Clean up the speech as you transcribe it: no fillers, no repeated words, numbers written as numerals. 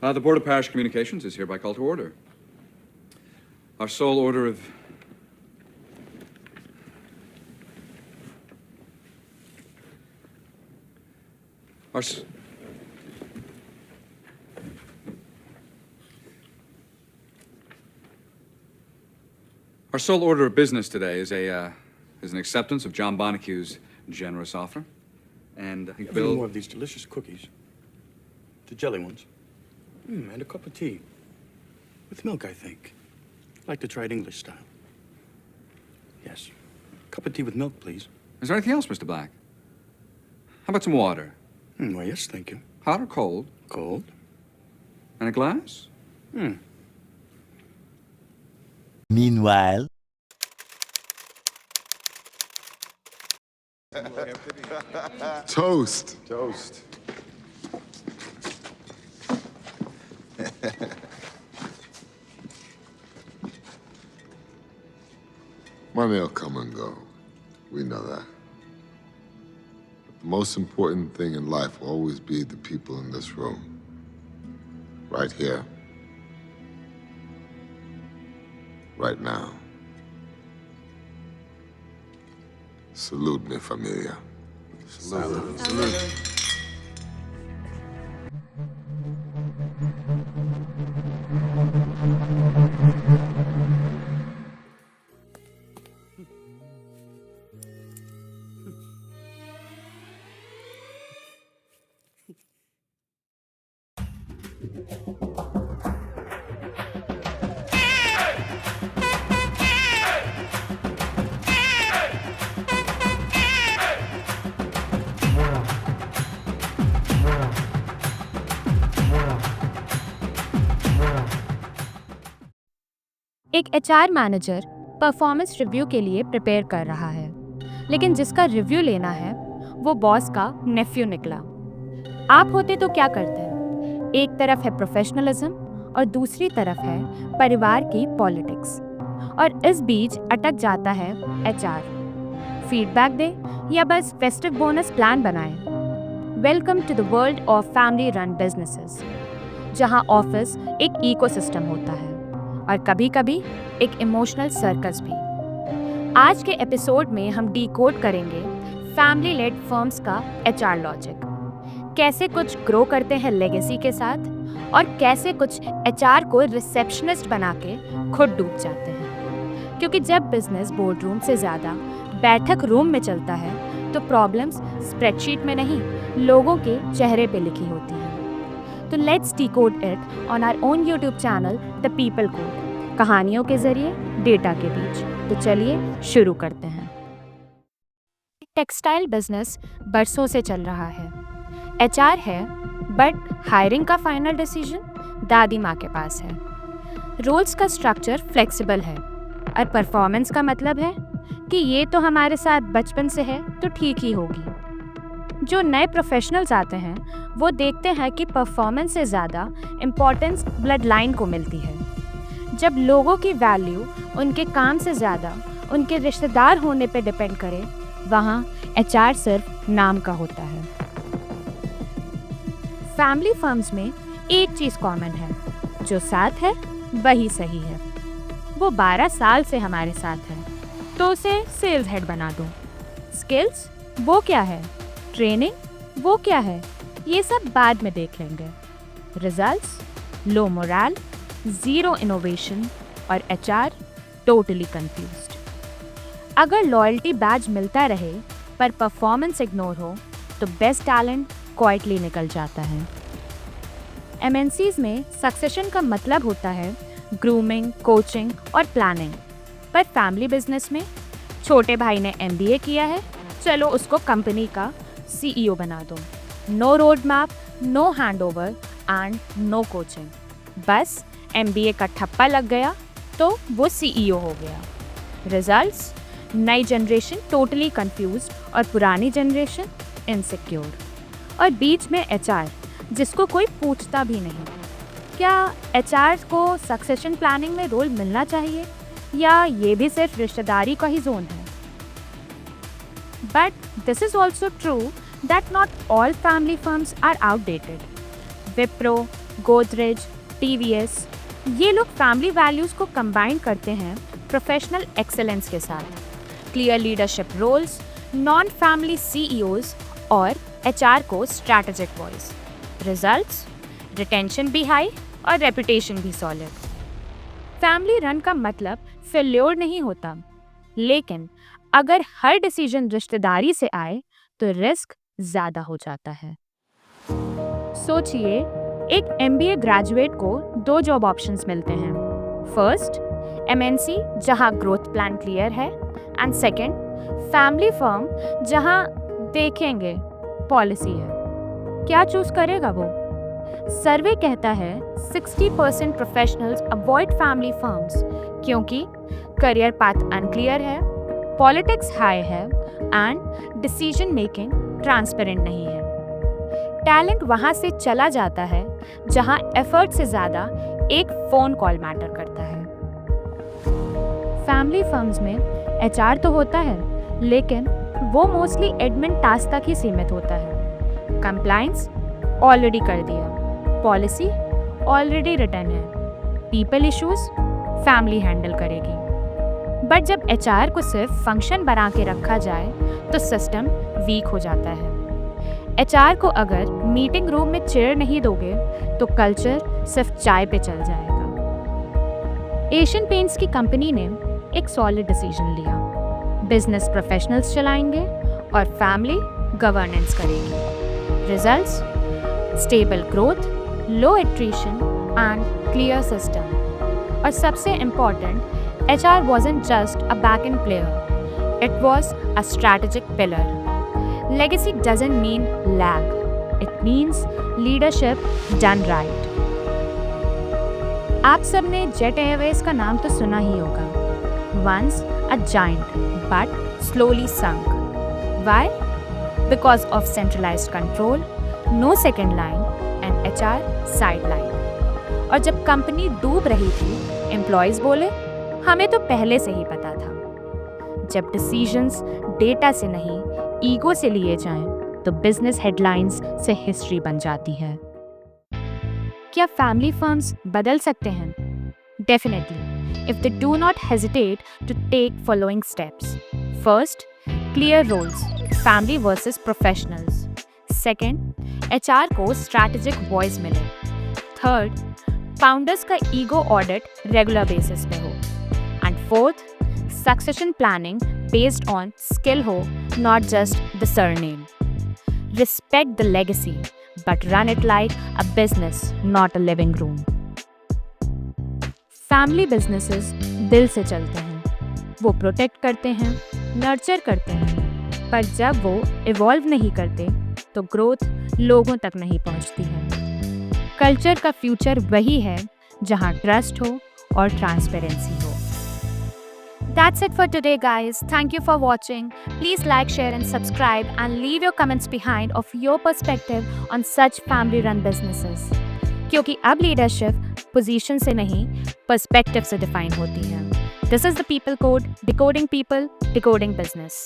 The Board of Parish Communications is hereby called to order. Our sole order of... Our sole order of business today is an acceptance of John Bonacue's generous offer. And I think Bill... more of these delicious cookies. The jelly ones. And a cup of tea. With milk, I think. I'd like to try it English style. Yes. Cup of tea with milk, please. Is there anything else, Mr. Black? How about some water? Why, yes, thank you. Hot or cold? Cold? And a glass? Meanwhile, Toast. Toast. Money will come and go. We know that. But the most important thing in life will always be the people in this room. Right here. Right now. Salute, mi familia. Salute. Salute. एक HR manager performance review के लिए prepare कर रहा है, लेकिन जिसका review लेना है वो बॉस का नेफ्यू निकला। आप होते तो क्या करते? एक तरफ है प्रोफेशनलिज्म और दूसरी तरफ है परिवार की पॉलिटिक्स, और इस बीच अटक जाता है एचआर। फीडबैक दे या बस फेस्टिव बोनस प्लान बनाए? Welcome to the world of family run businesses, जहां ऑफिस एक इकोसिस्टम होता है और कभी-कभी एक इमोशनल सर्कस भी। आज के एपिसोड में हम डीकोड करेंगे फैमिली लेड फर्म्स का एचआर लॉजिक, कैसे कुछ ग्रो करते हैं लेगेसी के साथ और कैसे कुछ एचआर को रिसेप्शनिस्ट बना के खुद डूब जाते हैं। क्योंकि जब बिजनेस बोर्ड रूम से ज़्यादा बैठक रूम में चलता है तो प्रॉब्लम्स स्प्रेडशीट में नहीं, लोगों के चेहरे पे लिखी होती हैं। तो let's decode it on our own YouTube channel The People Code, कहानियों के जरिए डेटा के बीच। तो चलिए शुरू करते हैं। टेक्सटाइल बिजनेस बरसों से चल रहा है। एचआर है बट हायरिंग का फाइनल डिसीजन दादी माँ के पास है। रोल्स का स्ट्रक्चर फ्लेक्सिबल है और परफॉर्मेंस का मतलब है कि ये तो हमारे साथ बचपन से है तो ठीक ही होगी। जो नए प्रोफेशनल्स आते हैं वो देखते हैं कि परफॉर्मेंस से ज़्यादा इम्पोर्टेंस ब्लड लाइन को मिलती है। जब लोगों की वैल्यू उनके काम से ज़्यादा उनके रिश्तेदार होने पे डिपेंड करे, वहाँ एचआर सिर्फ नाम का होता है। फैमिली फर्म्स में एक चीज़ कॉमन है, जो साथ है वही सही है। वो 12 साल से हमारे साथ है तो उसे सेल्स हेड बना दो। स्किल्स वो क्या है, ट्रेनिंग वो क्या है, ये सब बाद में देख लेंगे। रिजल्ट्स लो मोरल, ज़ीरो इनोवेशन और एचआर टोटली कंफ्यूज्ड। अगर लॉयल्टी बैज मिलता रहे पर परफॉर्मेंस इग्नोर हो तो बेस्ट टैलेंट क्वाइटली निकल जाता है। एमएनसीज में सक्सेशन का मतलब होता है ग्रूमिंग, कोचिंग और प्लानिंग, पर फैमिली बिजनेस में छोटे भाई ने एमबीए किया है, चलो उसको कंपनी का सीईओ बना दो। No road map, no handover and no coaching. बस एमबीए का ठप्पा लग गया तो वो सीईओ हो गया। रिजल्ट्स नई जनरेशन टोटली कंफ्यूज्ड और पुरानी जनरेशन इनसिक्योर, और बीच में एचआर जिसको कोई पूछता भी नहीं। क्या एचआर को सक्सेशन प्लानिंग में रोल मिलना चाहिए या ये भी सिर्फ रिश्तेदारी का ही जोन है? But this is also true that not all family firms are outdated. Wipro, Godrej, TVS, ये लोग फैमिली वैल्यूज को कंबाइन करते हैं प्रोफेशनल एक्सेलेंस के साथ। Clear leadership roles, non family CEOs और एचआर को स्ट्रैटेजिक वॉइस। रिजल्ट्स, रिटेंशन भी हाई और रेपुटेशन भी सॉलिड। फैमिली रन का मतलब फेल्योर नहीं होता, लेकिन अगर हर डिसीजन रिश्तेदारी से आए तो रिस्क ज्यादा हो जाता है। सोचिए, एक एमबीए ग्रेजुएट को 2 जॉब ऑप्शंस मिलते हैं। फर्स्ट, एमएनसी जहां ग्रोथ प्लान क्लियर है, एंड सेकंड, फैमिली फर्म जहां देखेंगे पॉलिसी है। क्या चूज करेगा वो? सर्वे कहता है 60% प्रोफेशनल्स अवॉइड फैमिली फर्म्स क्योंकि करियर पाथ अनक्लियर है, पॉलिटिक्स हाई है एंड डिसीजन मेकिंग ट्रांसपेरेंट नहीं है। टैलेंट वहां से चला जाता है जहां एफर्ट से ज़्यादा एक फ़ोन कॉल मैटर करता है। फैमिली फर्म्स में एचआर तो होता है, लेकिन वो मोस्टली एडमिन टास्क तक ही सीमित होता है। कंप्लायंस ऑलरेडी कर दिया, पॉलिसी ऑलरेडी रिटर्न है, पीपल इश्यूज फैमिली हैंडल करेगी। बट जब एचआर को सिर्फ फंक्शन बना के रखा जाए तो सिस्टम वीक हो जाता है। एचआर को अगर मीटिंग रूम में चेयर नहीं दोगे तो कल्चर सिर्फ चाय पे चल जाएगा। एशियन पेंट्स की कंपनी ने एक सॉलिड डिसीजन लिया। बिजनेस प्रोफेशनल्स चलाएंगे और फैमिली गवर्नेंस करेगी। Results, stable growth, low attrition and clear system. और सबसे important, HR wasn't just a back-end player, it was a strategic pillar. Legacy doesn't mean lag, it means leadership done right. आप सबने jet Airways का नाम तो सुना ही होगा। Once a giant, but slowly sunk. Why? Because of centralized control, no second line, and HR sideline. और जब company डूब रही थी, एम्प्लॉयज बोले, हमें तो पहले से ही पता था। जब डिसीजंस डेटा से नहीं, ईगो से लिए जाएं, तो बिजनेस हेडलाइंस से हिस्ट्री बन जाती है। क्या फैमिली फर्म्स बदल सकते हैं? Definitely, if they do not hesitate to take following steps. First, clear roles, family versus professionals. Second, HR को स्ट्रैटेजिक वॉइस मिले। थर्ड, फाउंडर्स का ईगो ऑडिट रेगुलर बेसिस पे हो। And fourth, succession planning based on skill हो, not just the surname. Respect the legacy but run it like a business, not a living room. Family businesses दिल से चलते हैं, वो protect करते हैं, नर्चर करते हैं, पर जब वो इवॉल्व नहीं करते तो ग्रोथ लोगों तक नहीं पहुंचती है। कल्चर का फ्यूचर वही है जहां ट्रस्ट हो और ट्रांसपेरेंसी हो। That's it for today, guys. Thank you for watching. Please like, share and subscribe and leave your comments behind of your perspective on such family-run businesses. क्योंकि अब लीडरशिप पोजीशन से नहीं, पर्सपेक्टिव से define होती है। This is the People Code, decoding people, decoding business.